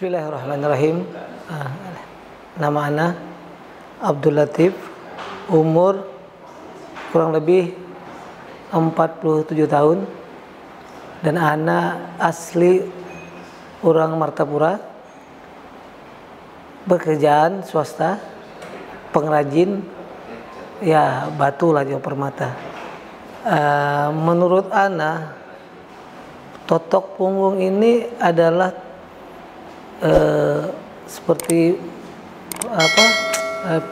Bismillahirrahmanirrahim. Nama Ana Abdul Latif, umur kurang lebih 47 tahun, dan Ana asli orang Martapura, pekerjaan swasta, pengrajin ya batu lah, permata. Menurut Ana, totok punggung ini adalah seperti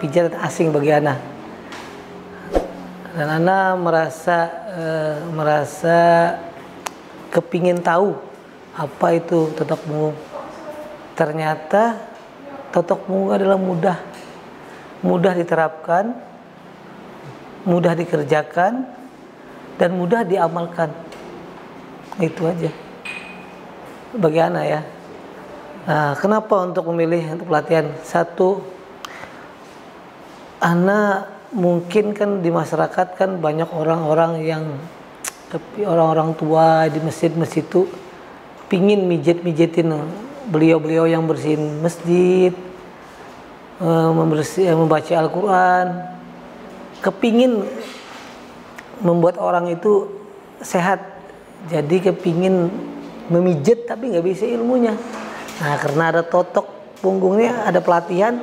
pijat asing bagi Ana, dan Ana merasa kepingin tahu apa itu totok punggung. Ternyata totok punggung adalah mudah diterapkan, mudah dikerjakan, dan mudah diamalkan. Itu aja bagi Ana ya. Nah, kenapa untuk memilih untuk pelatihan? Satu, Ana mungkin kan di masyarakat kan banyak orang-orang yang, tapi orang-orang tua di masjid-masjid itu pingin mijetin beliau-beliau yang bersihin masjid, membaca Al-Quran, kepingin membuat orang itu sehat, jadi kepingin memijet tapi nggak bisa ilmunya. Nah, karena ada totok punggungnya, ada pelatihan.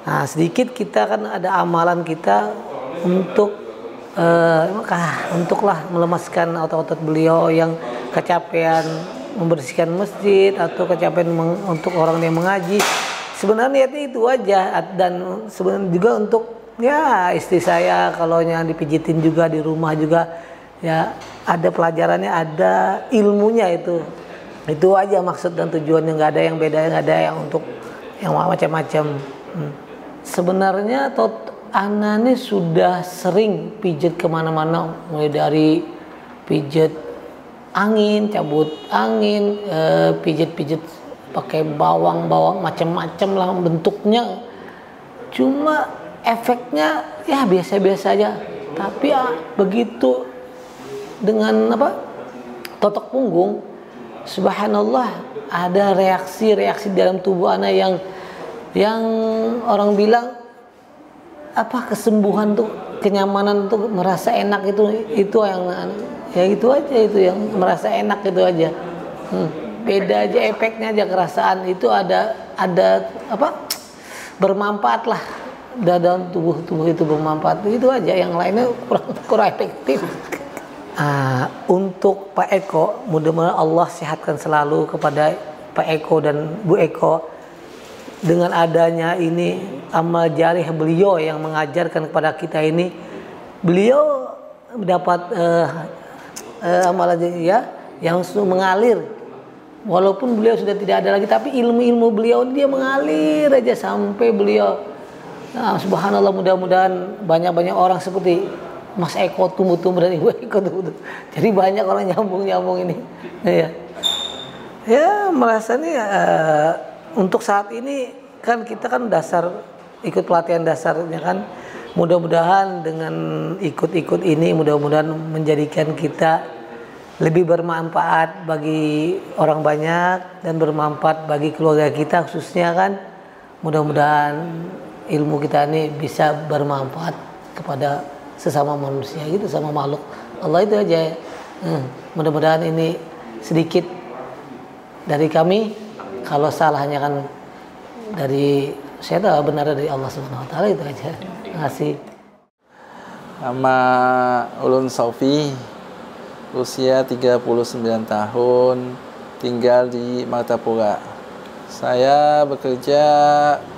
Nah, sedikit kita kan ada amalan kita untuklah melemaskan otot-otot beliau yang kecapean membersihkan masjid atau kecapean untuk orang yang mengaji. Sebenarnya itu aja, dan sebenarnya juga untuk ya istri saya kalau yang dipijitin juga di rumah juga ya ada pelajarannya, ada ilmunya itu aja maksud dan tujuannya, nggak ada yang beda, nggak ada yang untuk yang macam-macam. Sebenarnya Ana ini sudah sering pijat kemana-mana, mulai dari pijat angin, cabut angin, pijat pakai bawang macam-macam lah bentuknya. Cuma efeknya ya biasa-biasa aja. Tapi begitu dengan totok punggung, subhanallah, ada reaksi dalam tubuh Ana yang orang bilang kesembuhan tuh, kenyamanan tuh, merasa enak itu yang ya itu aja, itu yang merasa enak itu aja. Beda aja efeknya aja, kerasaan itu ada bermanfaat lah dalam tubuh itu, bermanfaat itu aja, yang lainnya kurang efektif. Untuk Pak Eko, mudah-mudahan Allah sehatkan selalu kepada Pak Eko dan Bu Eko. Dengan adanya ini amal jarih beliau yang mengajarkan kepada kita ini, beliau mendapat amalan ya yang mengalir. Walaupun beliau sudah tidak ada lagi, tapi ilmu-ilmu beliau dia mengalir aja sampai beliau. Subhanallah, mudah-mudahan banyak-banyak orang seperti Mas Eko tumbuh dan Ibu Eko tumbuh. Jadi banyak orang nyambung ini. Ya merasa nih untuk saat ini kan kita kan ikut pelatihan dasarnya kan. Mudah-mudahan dengan ikut ini mudah-mudahan menjadikan kita lebih bermanfaat bagi orang banyak dan bermanfaat bagi keluarga kita khususnya kan. Mudah-mudahan ilmu kita ini bisa bermanfaat kepada sesama manusia gitu, sama makhluk Allah itu aja. Mudah-mudahan ini sedikit dari kami, kalau salahnya kan dari saya, tahu benar dari Allah Subhanahu wa taala, itu aja. Terima kasih. Nama Ulun Saufi, usia 39 tahun, tinggal di Martapura. Saya bekerja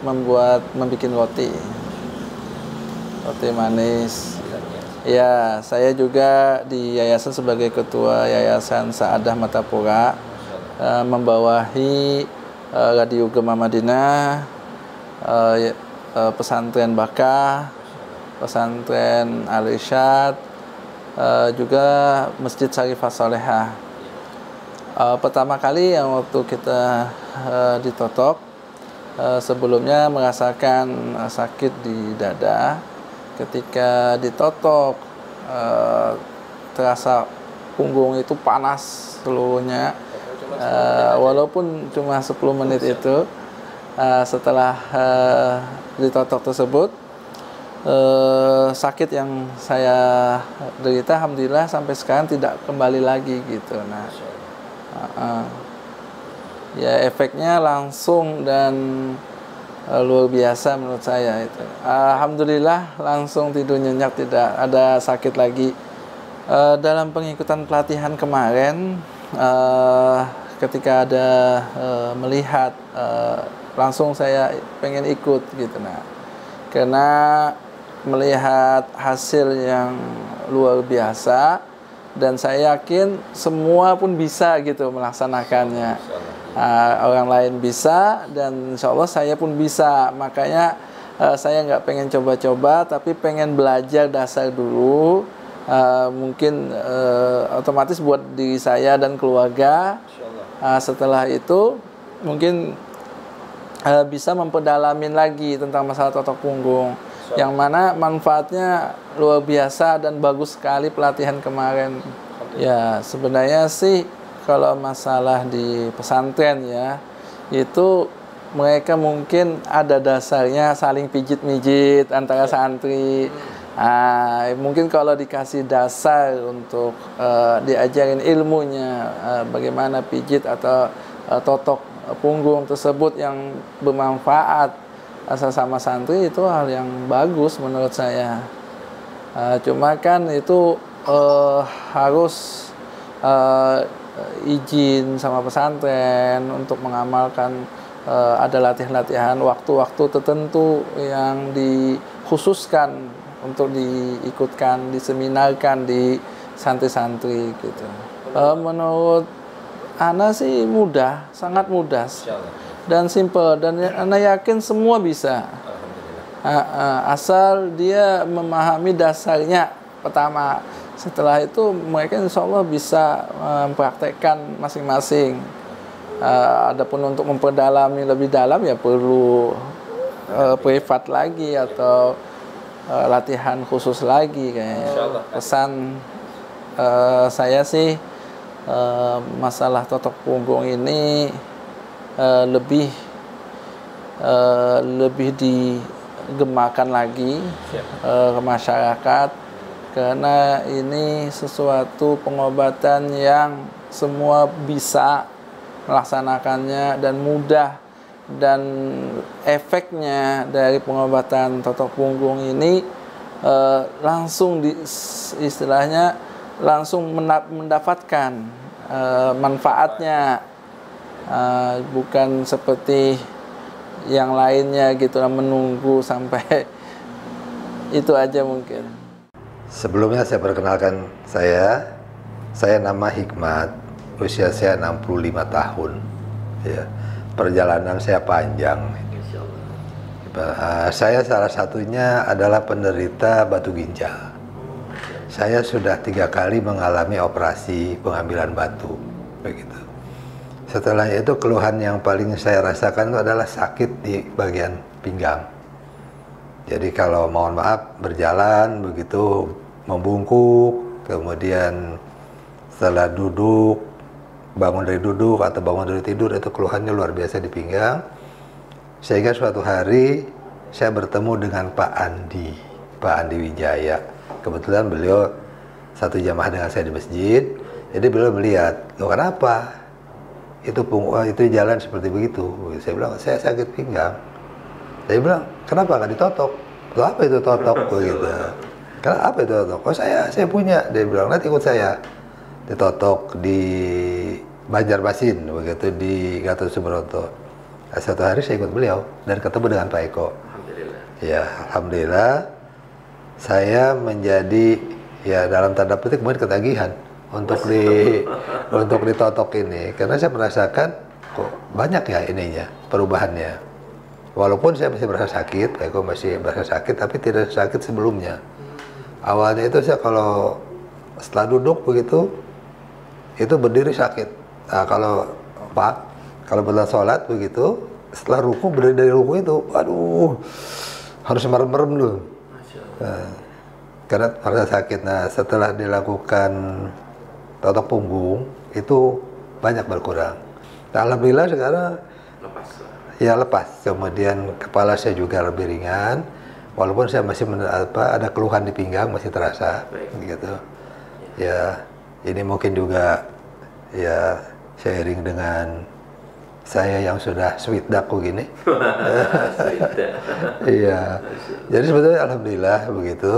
membuat roti manis. Ya, saya juga di yayasan sebagai ketua Yayasan Sa'adah Martapura, membawahi Radio Gema Madinah, pesantren Bakah, pesantren Al-Irsyad, juga Masjid Syarifah Sholehah. Pertama kali yang waktu kita ditotok, sebelumnya merasakan sakit di dada. Ketika ditotok, terasa punggung itu panas seluruhnya, Walaupun cuma 10 menit itu, setelah ditotok tersebut, sakit yang saya derita alhamdulillah sampai sekarang tidak kembali lagi gitu. Nah, ya efeknya langsung dan luar biasa menurut saya itu. Alhamdulillah langsung tidur nyenyak, tidak ada sakit lagi. Dalam pengikutan pelatihan kemarin, ketika ada melihat, langsung saya pengen ikut gitu. Nah, karena melihat hasil yang luar biasa dan saya yakin semua pun bisa gitu melaksanakannya. Orang lain bisa dan insya Allah saya pun bisa. Makanya saya nggak pengen coba-coba, tapi pengen belajar dasar dulu. Mungkin otomatis buat diri saya dan keluarga. Setelah itu mungkin bisa memperdalamin lagi tentang masalah totok punggung, yang mana manfaatnya luar biasa dan bagus sekali pelatihan kemarin. Ya sebenarnya sih kalau masalah di pesantren ya, itu mereka mungkin ada dasarnya saling pijit-mijit antara santri. Mungkin kalau dikasih dasar untuk diajarin ilmunya, bagaimana pijit atau totok punggung tersebut yang bermanfaat sama santri, itu hal yang bagus menurut saya. Cuma kan itu harus izin sama pesantren untuk mengamalkan, ada latihan-latihan waktu-waktu tertentu yang dikhususkan untuk diikutkan, diseminarkan di santri-santri gitu. Menurut Ana sih mudah, sangat mudah dan simple, dan Ana yakin semua bisa. Asal dia memahami dasarnya pertama. Setelah itu mereka insya Allah bisa mempraktekkan masing-masing. Adapun untuk memperdalami lebih dalam ya perlu privat lagi atau latihan khusus lagi kayaknya. Pesan saya sih, masalah totok punggung ini lebih digemakan lagi ke masyarakat, karena ini sesuatu pengobatan yang semua bisa melaksanakannya dan mudah, dan efeknya dari pengobatan totok punggung ini langsung istilahnya langsung mendapatkan manfaatnya, bukan seperti yang lainnya gitu, menunggu sampai itu aja mungkin. Sebelumnya saya perkenalkan, saya nama Hikmat, usia saya 65 tahun ya. Perjalanan saya panjang. Saya salah satunya adalah penderita batu ginjal. Saya sudah 3 kali mengalami operasi pengambilan batu, begitu. Setelah itu keluhan yang paling saya rasakan itu adalah sakit di bagian pinggang. Jadi kalau mohon maaf berjalan begitu membungkuk, kemudian setelah duduk, bangun dari duduk atau bangun dari tidur, itu keluhannya luar biasa di pinggang. Sehingga suatu hari saya bertemu dengan Pak Andi Wijaya. Kebetulan beliau satu jamaah dengan saya di masjid, jadi beliau melihat, "Oh, kenapa? Itu jalan seperti begitu." Saya bilang, "Saya sakit pinggang." Dia bilang, "Kenapa nggak ditotok?" "Loh, apa itu totok?" Begitu. "Kenapa apa itu totok?" "Oh, saya punya." Dia bilang, "Nanti ikut saya." Ditotok di Banjarmasin, begitu, di Gatot Subroto. Nah, satu hari saya ikut beliau dan ketemu dengan Pak Eko. Alhamdulillah. Ya, alhamdulillah. Saya menjadi, ya dalam tanda petik mungkin ketagihan untuk ditotok ini, karena saya merasakan kok banyak ya ininya perubahannya. Walaupun saya masih berasa sakit, Pak Eko masih berasa sakit, tapi tidak sakit sebelumnya. Awalnya itu saya kalau setelah duduk begitu, itu berdiri sakit. Nah, kalau benar sholat begitu, setelah ruku, berdiri dari ruku itu, aduh, harus merem-merem dulu. Nah, karena merasa sakit. Nah, setelah dilakukan totok punggung, itu banyak berkurang. Nah, alhamdulillah sekarang ya lepas. Kemudian kepala saya juga lebih ringan, walaupun saya masih ada keluhan di pinggang masih terasa, gitu. Ya, ini mungkin juga ya seiring dengan saya yang sudah sweet daku gini. Iya. Jadi sebetulnya alhamdulillah begitu.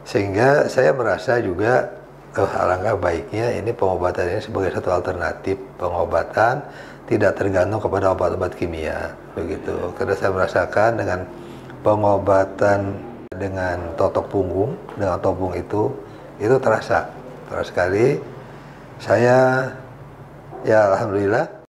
Sehingga saya merasa juga alangkah baiknya ini pengobatan ini sebagai satu alternatif pengobatan, tidak tergantung kepada obat-obat kimia begitu. Karena saya merasakan dengan pengobatan dengan totok punggung, dengan topung itu terasa sekali. Saya ya alhamdulillah